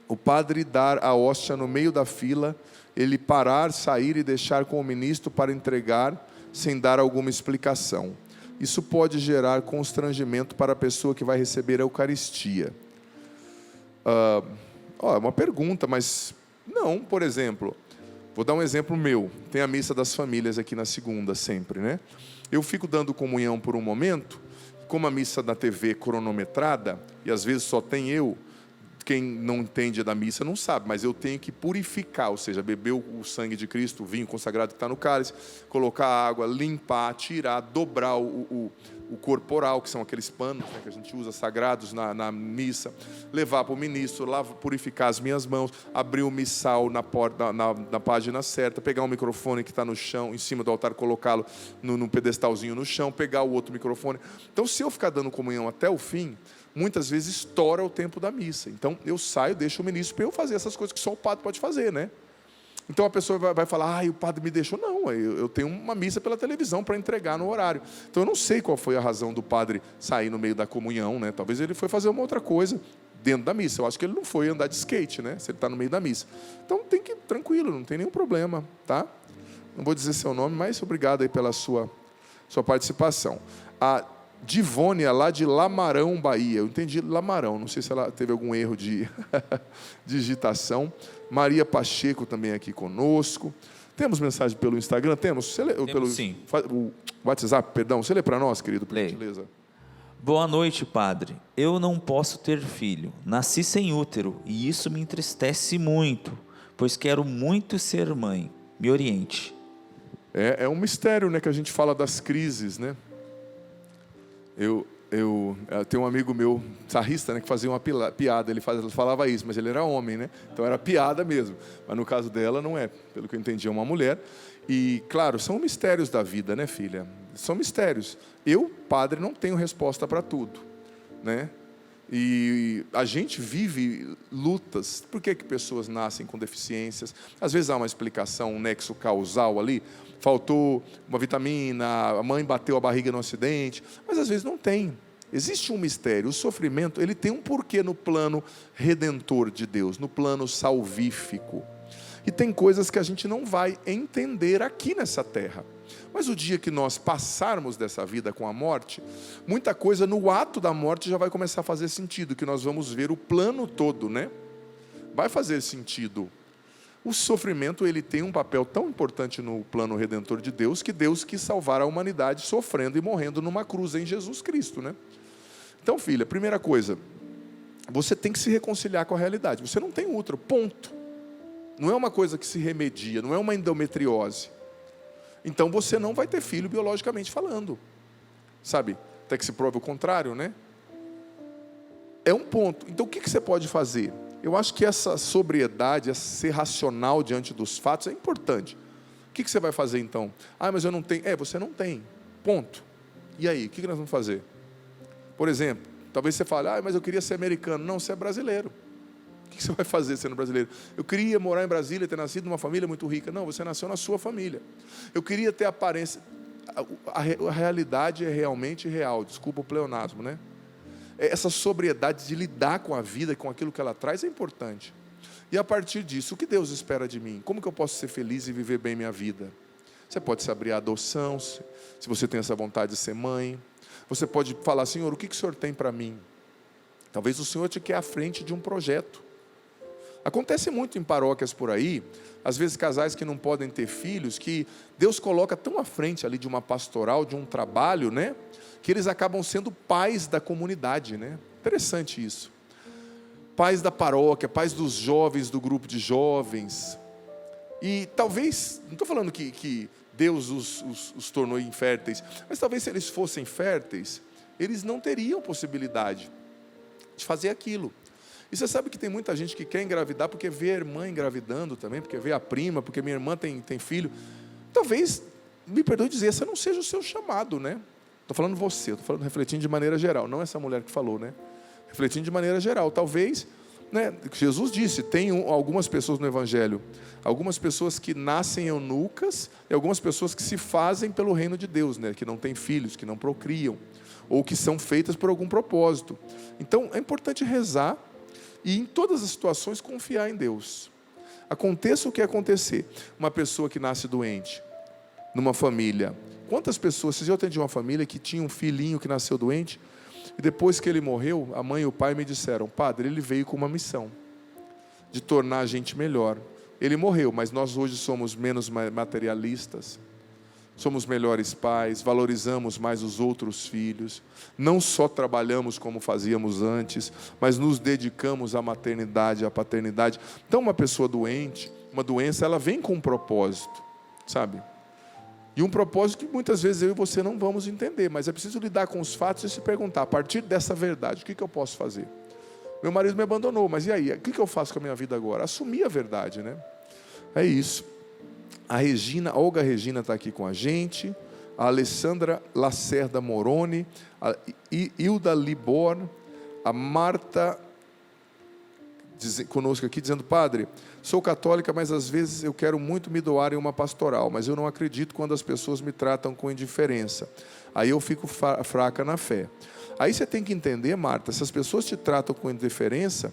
o padre dar a hóstia no meio da fila, ele parar, sair e deixar com o ministro para entregar, sem dar alguma explicação. Isso pode gerar constrangimento para a pessoa que vai receber a Eucaristia. É uma pergunta, mas não, por exemplo, vou dar um exemplo meu. Tem a missa das famílias aqui na segunda, sempre, né? Eu fico dando comunhão por um momento, como a missa da TV cronometrada, e às vezes só tem eu, quem não entende da missa não sabe, mas eu tenho que purificar, ou seja, beber o sangue de Cristo, o vinho consagrado que está no cálice, colocar água, limpar, tirar, dobrar o corporal, que são aqueles panos, né, que a gente usa sagrados na missa, levar para o ministro, purificar as minhas mãos, abrir o missal na página certa, pegar um microfone que está no chão, em cima do altar, colocá-lo no pedestalzinho no chão, pegar o outro microfone. Então, se eu ficar dando comunhão até o fim, muitas vezes estoura o tempo da missa. Então, eu saio, deixo o ministro para eu fazer essas coisas que só o padre pode fazer, né? Então a pessoa vai falar, o padre me deixou. Não, eu tenho uma missa pela televisão para entregar no horário. Então eu não sei qual foi a razão do padre sair no meio da comunhão, né? Talvez ele foi fazer uma outra coisa dentro da missa. Eu acho que ele não foi andar de skate, né? Se ele está no meio da missa. Então tem que ir tranquilo, não tem nenhum problema, tá? Não vou dizer seu nome, mas obrigado aí pela sua participação. A Divônia, lá de Lamarão, Bahia. Eu entendi Lamarão, não sei se ela teve algum erro de digitação. Maria Pacheco também aqui conosco. Temos mensagem pelo Instagram? Temos? Sim. O WhatsApp, perdão. Você lê para nós, querido, por Leio. gentileza? Boa noite, padre. Eu não posso ter filho. Nasci sem útero e isso me entristece muito, pois quero muito ser mãe. Me oriente. É um mistério, né, que a gente fala das crises, né? Eu tenho um amigo meu, sarrista, né, que fazia uma piada, ele falava isso, mas ele era homem, né? Então era piada mesmo. Mas no caso dela não é, pelo que eu entendi, é uma mulher. E, claro, são mistérios da vida, né, filha? São mistérios. Eu, padre, não tenho resposta para tudo, né? E a gente vive lutas. Por que pessoas nascem com deficiências? Às vezes há uma explicação, um nexo causal ali. Faltou uma vitamina, a mãe bateu a barriga no acidente. Mas às vezes não tem. Existe um mistério. O sofrimento, ele tem um porquê no plano redentor de Deus, no plano salvífico. E tem coisas que a gente não vai entender aqui nessa terra. Mas o dia que nós passarmos dessa vida com a morte, muita coisa no ato da morte já vai começar a fazer sentido, que nós vamos ver o plano todo, né? Vai fazer sentido. O sofrimento, ele tem um papel tão importante no plano redentor de Deus, que Deus quis salvar a humanidade sofrendo e morrendo numa cruz em Jesus Cristo, né? Então, filha, primeira coisa, você tem que se reconciliar com a realidade. Você não tem útero, ponto. Não é uma coisa que se remedia, não é uma endometriose. Então você não vai ter filho biologicamente falando. Sabe? Até que se prove o contrário, né? É um ponto. Então o que você pode fazer? Eu acho que essa sobriedade, esse ser racional diante dos fatos é importante. O que você vai fazer então? Mas eu não tenho. Você não tem. Ponto. E aí, o que nós vamos fazer? Por exemplo, talvez você fale, mas eu queria ser americano. Não, você é brasileiro. O que você vai fazer sendo brasileiro? Eu queria morar em Brasília, ter nascido numa família muito rica. Não, você nasceu na sua família. Eu queria ter aparência. A realidade é realmente real. Desculpa o pleonasmo, né? essa sobriedade de lidar com a vida, com aquilo que ela traz, é importante. E a partir disso, o que Deus espera de mim? Como que eu posso ser feliz e viver bem minha vida? Você pode se abrir à adoção, se você tem essa vontade de ser mãe. Você pode falar, Senhor, o que o Senhor tem para mim? Talvez o Senhor te quer à frente de um projeto. Acontece muito em paróquias por aí, às vezes casais que não podem ter filhos, que Deus coloca tão à frente ali de uma pastoral, de um trabalho, né? Que eles acabam sendo pais da comunidade, né? Interessante isso. Pais da paróquia, pais dos jovens, do grupo de jovens. E talvez, não estou falando que Deus os tornou inférteis, mas talvez se eles fossem férteis, eles não teriam possibilidade de fazer aquilo. E você sabe que tem muita gente que quer engravidar porque vê a irmã engravidando também, porque vê a prima, porque minha irmã tem filho. Talvez, me perdoe dizer, esse não seja o seu chamado, né? Estou falando você, estou falando refletindo de maneira geral, não essa mulher que falou, né? Refletindo de maneira geral, talvez, né? Jesus disse, tem algumas pessoas no Evangelho, algumas pessoas que nascem eunucas e algumas pessoas que se fazem pelo reino de Deus, né? Que não têm filhos, que não procriam, ou que são feitas por algum propósito. Então, é importante rezar e em todas as situações confiar em Deus. Aconteça o que acontecer, uma pessoa que nasce doente, numa família, quantas pessoas, eu atendi uma família que tinha um filhinho que nasceu doente, e depois que ele morreu, a mãe e o pai me disseram, padre, ele veio com uma missão, de tornar a gente melhor. Ele morreu, mas nós hoje somos menos materialistas, somos melhores pais, valorizamos mais os outros filhos, não só trabalhamos como fazíamos antes, mas nos dedicamos à maternidade, à paternidade. Então uma pessoa doente, uma doença, ela vem com um propósito, sabe? E um propósito que muitas vezes eu e você não vamos entender, mas é preciso lidar com os fatos e se perguntar, a partir dessa verdade, o que eu posso fazer? Meu marido me abandonou, mas e aí? O que eu faço com a minha vida agora? Assumir a verdade, né? É isso. A Olga Regina está aqui com a gente, a Alessandra Lacerda Moroni, a Hilda Libor, a Marta conosco aqui, dizendo, padre, sou católica, mas às vezes eu quero muito me doar em uma pastoral, mas eu não acredito quando as pessoas me tratam com indiferença. Aí eu fico fraca na fé. Aí você tem que entender, Marta, se as pessoas te tratam com indiferença,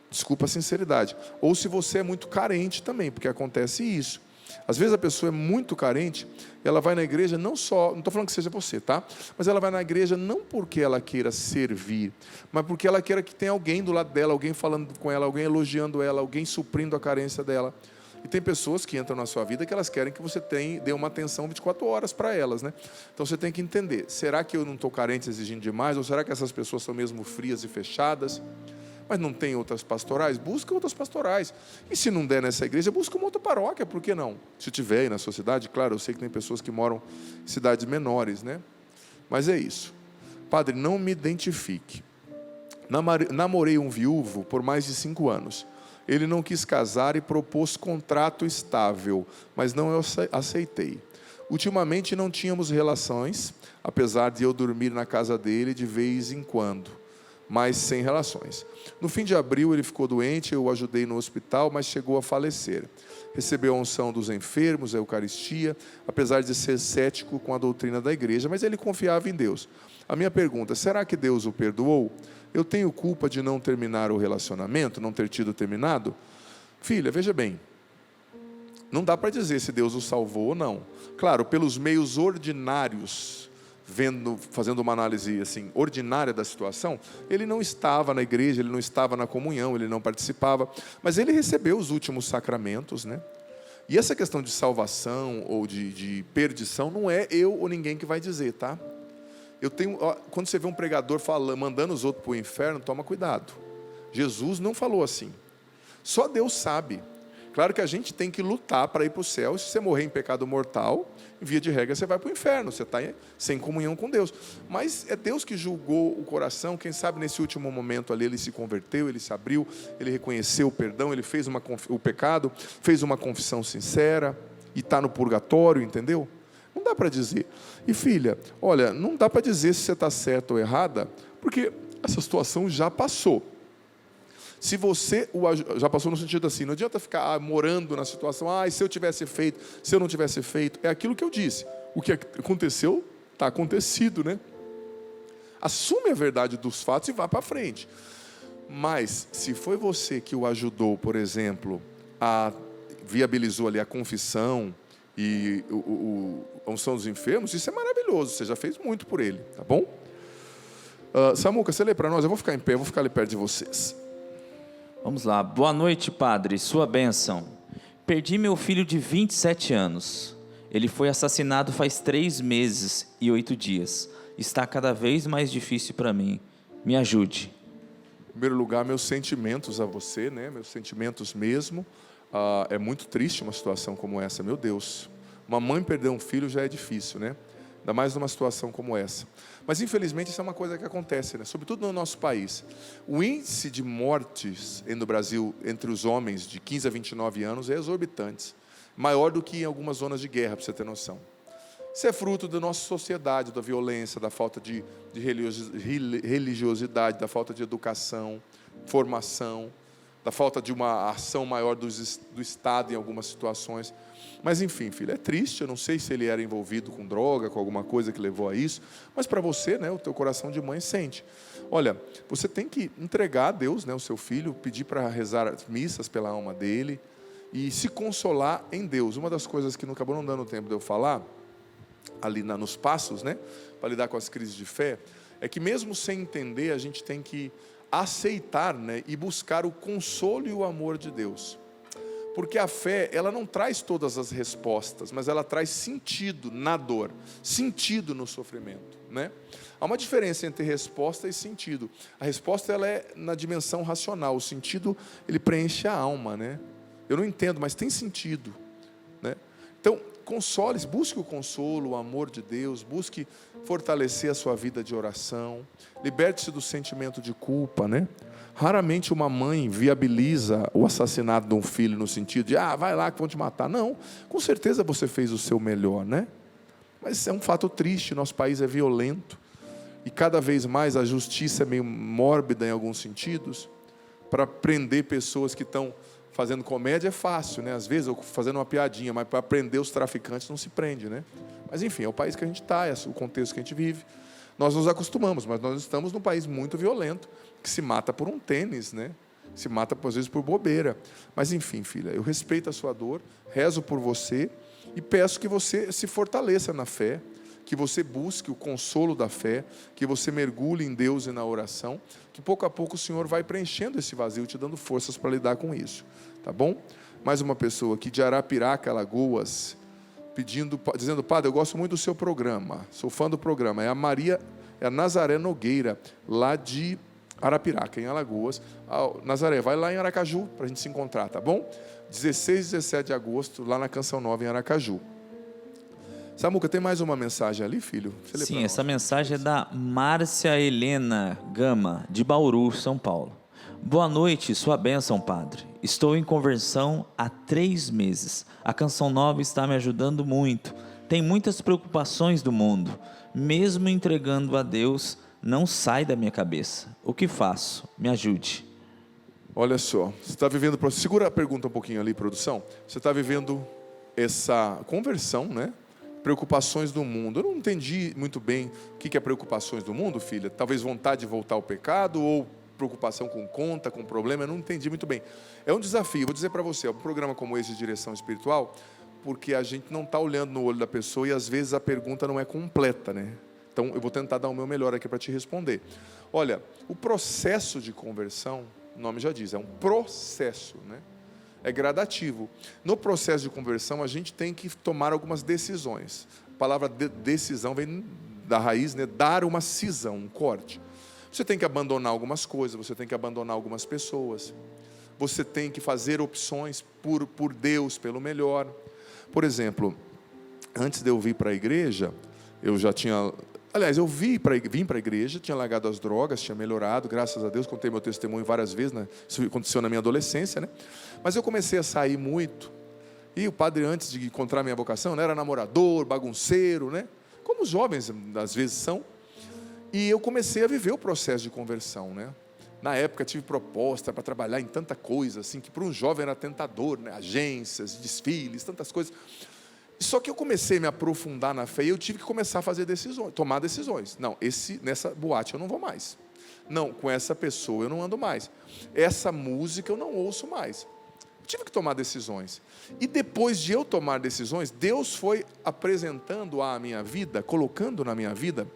desculpa a sinceridade, ou se você é muito carente também, porque acontece isso. Às vezes a pessoa é muito carente, ela vai na igreja não estou falando que seja você, tá? Mas ela vai na igreja não porque ela queira servir, mas porque ela queira que tenha alguém do lado dela, alguém falando com ela, alguém elogiando ela, alguém suprindo a carência dela. E tem pessoas que entram na sua vida que elas querem que você dê uma atenção 24 horas para elas, né? Então você tem que entender, será que eu não estou carente exigindo demais? Ou será que essas pessoas são mesmo frias e fechadas? Mas não tem outras pastorais? Busca outras pastorais. E se não der nessa igreja, busca uma outra paróquia, por que não? Se tiver aí na sua cidade, claro, eu sei que tem pessoas que moram em cidades menores, né? Mas é isso. Padre, não me identifique. Namorei um viúvo por mais de 5 anos. Ele não quis casar e propôs contrato estável, mas não eu aceitei. Ultimamente não tínhamos relações, apesar de eu dormir na casa dele de vez em quando, mas sem relações. No fim de abril ele ficou doente, eu o ajudei no hospital, mas chegou a falecer. Recebeu a unção dos enfermos, a Eucaristia, apesar de ser cético com a doutrina da igreja, mas ele confiava em Deus. A minha pergunta, será que Deus o perdoou? Eu tenho culpa de não terminar o relacionamento, não ter tido terminado? Filha, veja bem, não dá para dizer se Deus o salvou ou não. Claro, pelos meios ordinários, fazendo uma análise assim, ordinária da situação, ele não estava na igreja, ele não estava na comunhão, ele não participava, mas ele recebeu os últimos sacramentos, né? E essa questão de salvação ou de perdição não é eu ou ninguém que vai dizer, tá? Quando você vê um pregador mandando os outros para o inferno, toma cuidado. Jesus não falou assim. Só Deus sabe. Claro que a gente tem que lutar para ir para o céu. Se você morrer em pecado mortal, em via de regra, você vai para o inferno. Você está sem comunhão com Deus. Mas é Deus que julgou o coração. Quem sabe nesse último momento ali, ele se converteu, ele se abriu, ele reconheceu o perdão, ele fez o pecado, fez uma confissão sincera e está no purgatório, entendeu? Não dá para dizer. E filha, olha, não dá para dizer se você está certa ou errada, porque essa situação já passou. Se você já passou no sentido assim, não adianta ficar morando na situação, se eu tivesse feito, se eu não tivesse feito, é aquilo que eu disse. O que aconteceu, está acontecido, né? Assume a verdade dos fatos e vá para frente. Mas, se foi você que o ajudou, por exemplo, viabilizou ali a confissão e a unção dos enfermos, isso é maravilhoso, você já fez muito por ele, tá bom? Samuca, você lê para nós? Eu vou ficar em pé, eu vou ficar ali perto de vocês. Vamos lá. Boa noite, padre. Sua bênção. Perdi meu filho de 27 anos. Ele foi assassinado faz 3 meses e 8 dias. Está cada vez mais difícil para mim. Me ajude. Em primeiro lugar, meus sentimentos a você, né? Meus sentimentos mesmo. É muito triste uma situação como essa, meu Deus. Uma mãe perder um filho já é difícil, né? Ainda mais numa situação como essa. Mas, infelizmente, isso é uma coisa que acontece, né? Sobretudo no nosso país. O índice de mortes no Brasil entre os homens de 15 a 29 anos é exorbitante. Maior do que em algumas zonas de guerra, para você ter noção. Isso é fruto da nossa sociedade, da violência, da falta de religiosidade, da falta de educação, formação, da falta de uma ação maior do Estado em algumas situações. Mas enfim, filho, é triste, eu não sei se ele era envolvido com droga, com alguma coisa que levou a isso, mas para você, né, o teu coração de mãe sente. Olha, você tem que entregar a Deus, né, o seu filho, pedir para rezar as missas pela alma dele e se consolar em Deus. Uma das coisas que não acabou não dando tempo de eu falar, ali nos passos, né, para lidar com as crises de fé, é que mesmo sem entender, a gente tem que aceitar, né, e buscar o consolo e o amor de Deus. Porque a fé, ela não traz todas as respostas, mas ela traz sentido na dor, sentido no sofrimento, né? Há uma diferença entre resposta e sentido. A resposta, ela é na dimensão racional, o sentido, ele preenche a alma, né? Eu não entendo, mas tem sentido, né? Então, console-se, busque o consolo, o amor de Deus, busque fortalecer a sua vida de oração, liberte-se do sentimento de culpa, né? Raramente uma mãe viabiliza o assassinato de um filho no sentido de, vai lá que vão te matar. Não, com certeza você fez o seu melhor, né? Mas é um fato triste, nosso país é violento e cada vez mais a justiça é meio mórbida em alguns sentidos. Para prender pessoas que estão fazendo comédia é fácil, né? Às vezes, ou fazendo uma piadinha, mas para prender os traficantes não se prende, né? Mas enfim, é o país que a gente está, é o contexto que a gente vive. Nós nos acostumamos, mas nós estamos num país muito violento, que se mata por um tênis, né? Se mata, às vezes, por bobeira. Mas, enfim, filha, eu respeito a sua dor, rezo por você e peço que você se fortaleça na fé, que você busque o consolo da fé, que você mergulhe em Deus e na oração, que pouco a pouco o Senhor vai preenchendo esse vazio, te dando forças para lidar com isso, tá bom? Mais uma pessoa aqui de Arapiraca, Alagoas, dizendo, padre, eu gosto muito do seu programa, sou fã do programa, é a Nazaré Nogueira, lá de Arapiraca, em Alagoas. Nazaré, vai lá em Aracaju para a gente se encontrar, tá bom? 16 e 17 de agosto, lá na Canção Nova, em Aracaju. Samuca, tem mais uma mensagem ali, filho? Sim, essa mensagem é da Márcia Helena Gama, de Bauru, São Paulo. Boa noite, sua bênção, padre. Estou em conversão há 3 meses. A Canção Nova está me ajudando muito. Tem muitas preocupações do mundo. Mesmo entregando a Deus, não sai da minha cabeça. O que faço? Me ajude. Olha só, você está vivendo... Segura a pergunta um pouquinho ali, produção. Você está vivendo essa conversão, né? Preocupações do mundo. Eu não entendi muito bem o que é preocupações do mundo, filha. Talvez vontade de voltar ao pecado ou preocupação com conta, com problema. Eu não entendi muito bem. É um desafio. Vou dizer para você, um programa como esse de direção espiritual, porque a gente não está olhando no olho da pessoa e às vezes a pergunta não é completa, né? Então, eu vou tentar dar o meu melhor aqui para te responder. Olha, o processo de conversão, o nome já diz, é um processo, né? É gradativo. No processo de conversão, a gente tem que tomar algumas decisões. A palavra decisão vem da raiz, né? Dar uma cisão, um corte. Você tem que abandonar algumas coisas, você tem que abandonar algumas pessoas. Você tem que fazer opções por Deus, pelo melhor. Por exemplo, antes de eu vir para a igreja, eu já tinha... Aliás, eu vim para a igreja, tinha largado as drogas, tinha melhorado, graças a Deus, contei meu testemunho várias vezes, né? Isso aconteceu na minha adolescência, né? Mas eu comecei a sair muito, e o padre, antes de encontrar minha vocação, né, era namorador, bagunceiro, né? Como os jovens, às vezes, são. E eu comecei a viver o processo de conversão, né? Na época, tive proposta para trabalhar em tanta coisa, assim, que para um jovem era tentador, né? Agências, desfiles, tantas coisas. Só que eu comecei a me aprofundar na fé e eu tive que começar a fazer decisões, tomar decisões. Não, nessa boate eu não vou mais. Não, com essa pessoa eu não ando mais. Essa música eu não ouço mais. Eu tive que tomar decisões. E depois de eu tomar decisões, Deus foi apresentando à minha vida, colocando na minha vida,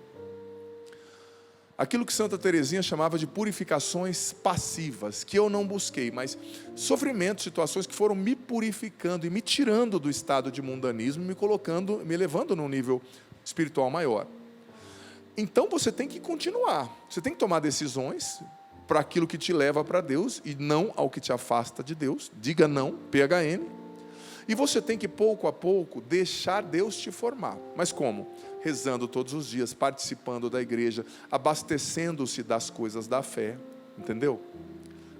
aquilo que Santa Teresinha chamava de purificações passivas, que eu não busquei, mas sofrimentos, situações que foram me purificando e me tirando do estado de mundanismo, me levando num nível espiritual maior. Então você tem que continuar, você tem que tomar decisões para aquilo que te leva para Deus e não ao que te afasta de Deus. Diga não, PHN. E você tem que pouco a pouco deixar Deus te formar. Mas como? Rezando todos os dias, participando da igreja, abastecendo-se das coisas da fé, entendeu?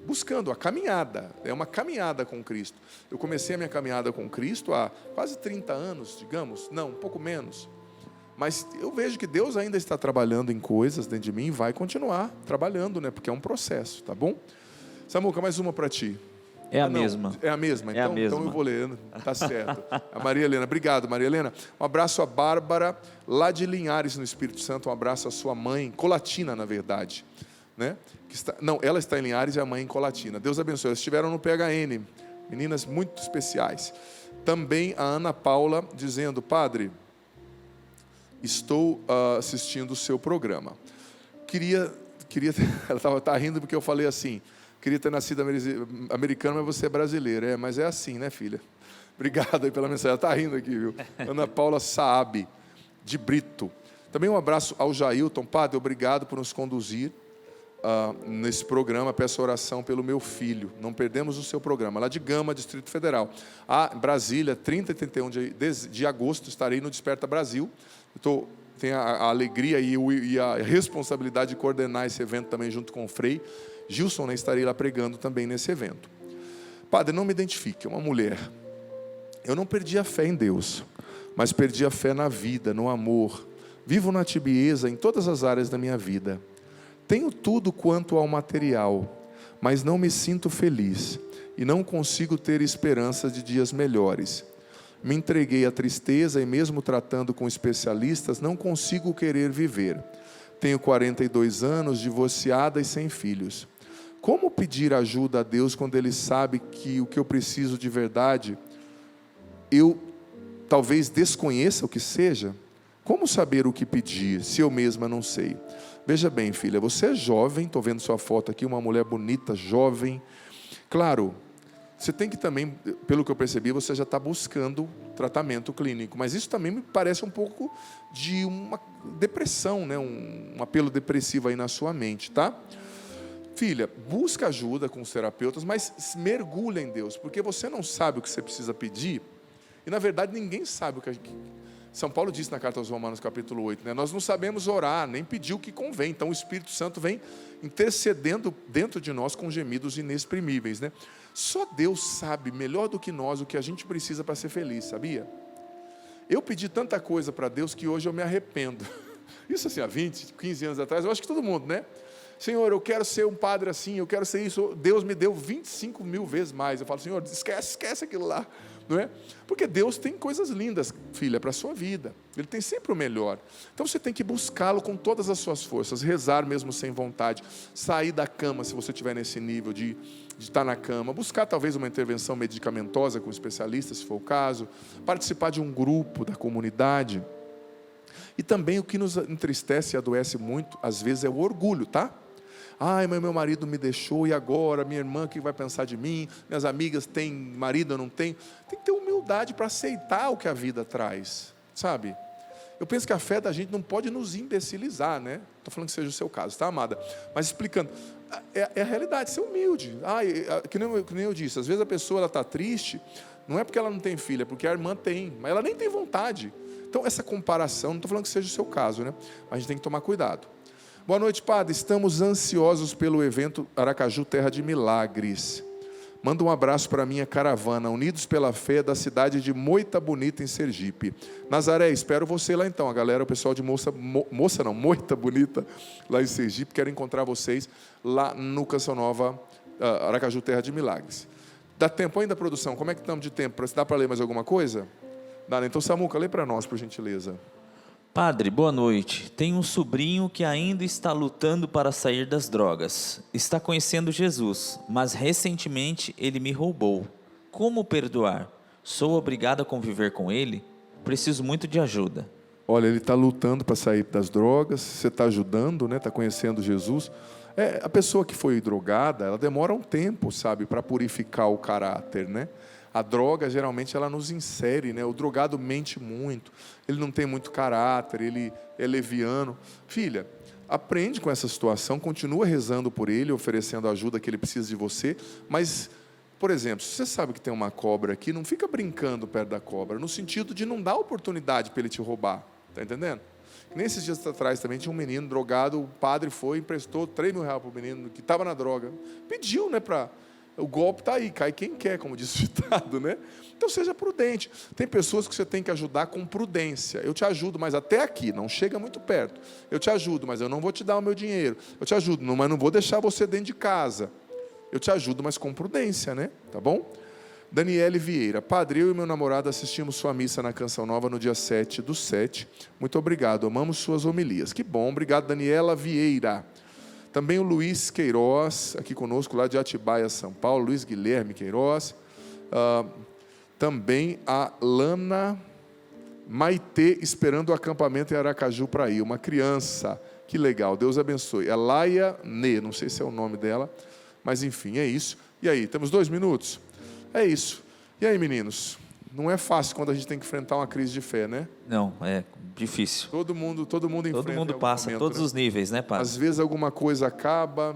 Buscando a caminhada, é uma caminhada com Cristo. Eu comecei a minha caminhada com Cristo há quase 30 anos, digamos, não, um pouco menos. Mas eu vejo que Deus ainda está trabalhando em coisas dentro de mim e vai continuar trabalhando, né? Porque é um processo, tá bom? Samuca, mais uma para ti. É a mesma. É a mesma? É a mesma. Então eu vou ler, tá certo. A Maria Helena, obrigado Maria Helena. Um abraço a Bárbara, lá de Linhares, no Espírito Santo. Um abraço à sua mãe, Colatina, na verdade. Né? Ela está em Linhares e a mãe em Colatina. Deus abençoe. Elas estiveram no PHN, meninas muito especiais. Também a Ana Paula dizendo, padre, estou assistindo o seu programa. Ela está rindo porque eu falei assim, queria ter nascido americano, mas você é brasileira. Mas é assim, né, filha? Obrigado aí pela mensagem. Ela está rindo aqui, viu? Ana Paula Saab, de Brito. Também um abraço ao Jailton. Padre, obrigado por nos conduzir nesse programa. Peço oração pelo meu filho. Não perdemos o seu programa. Lá de Gama, Distrito Federal. Brasília, 30 e 31 de agosto, estarei no Desperta Brasil. Tenho a alegria e a responsabilidade de coordenar esse evento também junto com o Frei Gilson, né, estarei lá pregando também nesse evento. Padre, não me identifique, é uma mulher. Eu não perdi a fé em Deus, mas perdi a fé na vida, no amor. Vivo na tibieza em todas as áreas da minha vida. Tenho tudo quanto ao material, mas não me sinto feliz e não consigo ter esperança de dias melhores. Me entreguei à tristeza e mesmo tratando com especialistas, não consigo querer viver. Tenho 42 anos, divorciada e sem filhos. Como pedir ajuda a Deus quando Ele sabe que o que eu preciso de verdade, eu talvez desconheça o que seja? Como saber o que pedir, se eu mesma não sei? Veja bem, filha, você é jovem, estou vendo sua foto aqui, uma mulher bonita, jovem. Claro, você tem que também, pelo que eu percebi, você já está buscando tratamento clínico. Mas isso também me parece um pouco de uma depressão, né? Um apelo depressivo aí na sua mente, tá? Filha, busca ajuda com os terapeutas, mas mergulha em Deus, porque você não sabe o que você precisa pedir, e na verdade ninguém sabe o que São Paulo disse na carta aos Romanos, capítulo 8, né? Nós não sabemos orar, nem pedir o que convém, então o Espírito Santo vem intercedendo dentro de nós com gemidos inexprimíveis, né? Só Deus sabe melhor do que nós o que a gente precisa para ser feliz, sabia? Eu pedi tanta coisa para Deus que hoje eu me arrependo. Isso assim, há 20, 15 anos atrás, eu acho que todo mundo, né? Senhor, eu quero ser um padre assim, eu quero ser isso. Deus me deu 25 mil vezes mais. Eu falo, Senhor, esquece aquilo lá. Não é? Porque Deus tem coisas lindas, filha, para a sua vida. Ele tem sempre o melhor. Então você tem que buscá-lo com todas as suas forças, rezar mesmo sem vontade, sair da cama se você estiver nesse nível de estar na cama, buscar talvez uma intervenção medicamentosa com especialistas, se for o caso, participar de um grupo da comunidade. E também o que nos entristece e adoece muito, às vezes, é o orgulho, tá? Ai, mas meu marido me deixou, e agora? Minha irmã, o que vai pensar de mim? Minhas amigas têm marido, eu não tenho. Tem que ter humildade para aceitar o que a vida traz, sabe? Eu penso que a fé da gente não pode nos imbecilizar, né? Estou falando que seja o seu caso, tá, amada? Mas explicando, é a realidade, ser humilde. Que nem eu disse, às vezes a pessoa está triste, não é porque ela não tem filha, é porque a irmã tem, mas ela nem tem vontade. Então, essa comparação, não estou falando que seja o seu caso, né? Mas a gente tem que tomar cuidado. Boa noite, padre. Estamos ansiosos pelo evento Aracaju Terra de Milagres. Manda um abraço para a minha caravana, Unidos pela Fé, da cidade de Moita Bonita, em Sergipe. Nazaré, espero você lá então. A galera, o pessoal de Moita Bonita, lá em Sergipe, quero encontrar vocês lá no Canção Nova, Aracaju Terra de Milagres. Dá tempo ainda, produção? Como é que estamos de tempo? Dá para ler mais alguma coisa? Dá, né? Então, Samuca, lê para nós, por gentileza. Padre, boa noite. Tenho um sobrinho que ainda está lutando para sair das drogas. Está conhecendo Jesus, mas recentemente ele me roubou. Como perdoar? Sou obrigado a conviver com ele? Preciso muito de ajuda. Olha, ele está lutando para sair das drogas, você está ajudando, né? Está conhecendo Jesus. A pessoa que foi drogada, ela demora um tempo, sabe, para purificar o caráter, né? A droga, geralmente, ela nos insere, né? O drogado mente muito, ele não tem muito caráter, ele é leviano. Filha, aprende com essa situação, continua rezando por ele, oferecendo a ajuda que ele precisa de você, mas, por exemplo, se você sabe que tem uma cobra aqui, não fica brincando perto da cobra, no sentido de não dar oportunidade para ele te roubar, tá entendendo? Nesses dias atrás também tinha um menino drogado, o padre foi e emprestou R$3.000 para o menino que estava na droga. Pediu, né, para... O golpe está aí, cai quem quer, como diz o ditado, né? Então seja prudente. Tem pessoas que você tem que ajudar com prudência. Eu te ajudo, mas até aqui, não chega muito perto. Eu te ajudo, mas eu não vou te dar o meu dinheiro. Eu te ajudo, mas não vou deixar você dentro de casa. Eu te ajudo, mas com prudência, né? Tá bom? Daniele Vieira. Padre, eu e meu namorado assistimos sua missa na Canção Nova no dia 7/7. Muito obrigado, amamos suas homilias. Que bom, obrigado, Daniela Vieira. Também o Luiz Queiroz, aqui conosco, lá de Atibaia, São Paulo. Luiz Guilherme Queiroz. Também a Lana Maitê, esperando o acampamento em Aracaju para ir. Uma criança. Que legal, Deus abençoe. É Laia Nê, não sei se é o nome dela, mas enfim, é isso. E aí, temos 2 minutos? É isso. E aí, meninos? Não é fácil quando a gente tem que enfrentar uma crise de fé, né? Não, é difícil. Todo mundo enfrenta. Todo mundo passa, momento, todos né? os níveis, né, padre? Às vezes alguma coisa acaba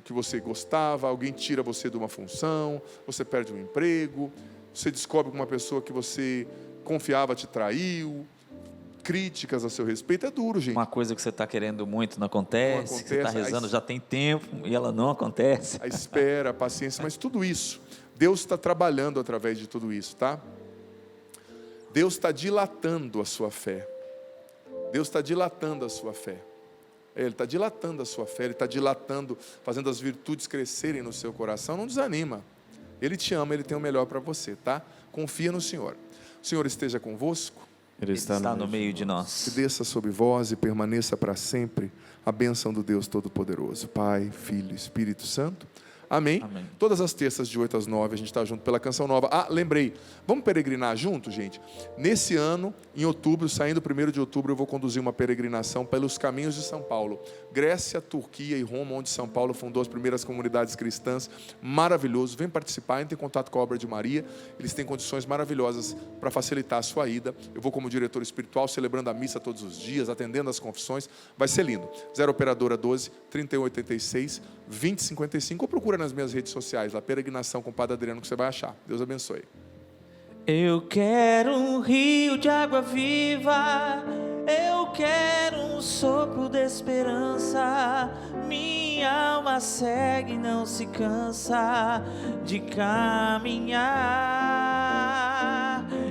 que você gostava, alguém tira você de uma função, você perde um emprego, você descobre que uma pessoa que você confiava te traiu, críticas a seu respeito, é duro, gente. Uma coisa que você está querendo muito não acontece, que você está rezando já tem tempo e ela não acontece. A espera, a paciência, mas tudo isso, Deus está trabalhando através de tudo isso, tá? Deus está dilatando a sua fé. Deus está dilatando a sua fé. Ele está dilatando a sua fé, Ele está dilatando, fazendo as virtudes crescerem no seu coração. Não desanima. Ele te ama, Ele tem o melhor para você, tá? Confia no Senhor. O Senhor esteja convosco. Ele está no meio de nós. Que desça sobre vós e permaneça para sempre a bênção do Deus Todo-Poderoso, Pai, Filho e Espírito Santo. Amém? Amém. Todas as terças de 8 às 9 a gente está junto pela Canção Nova. Lembrei, vamos peregrinar junto, gente? Nesse ano, em outubro, saindo 1º de outubro, eu vou conduzir uma peregrinação pelos caminhos de São Paulo. Grécia, Turquia e Roma, onde São Paulo fundou as primeiras comunidades cristãs. Maravilhoso, vem participar, entre em contato com a Obra de Maria. Eles têm condições maravilhosas para facilitar a sua ida. Eu vou como diretor espiritual, celebrando a missa todos os dias, atendendo as confissões. Vai ser lindo. 0 Operadora 12 3186 2055, ou procura nas minhas redes sociais, lá, Peregrinação com o Padre Adriano, que você vai achar. Deus abençoe. Eu quero um rio de água viva, eu quero um sopro de esperança, minha alma segue e não se cansa de caminhar.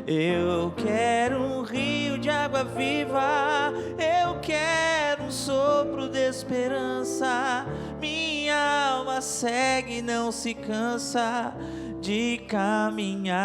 Eu quero um rio de água viva, eu quero um sopro de esperança, minha alma segue e não se cansa de caminhar.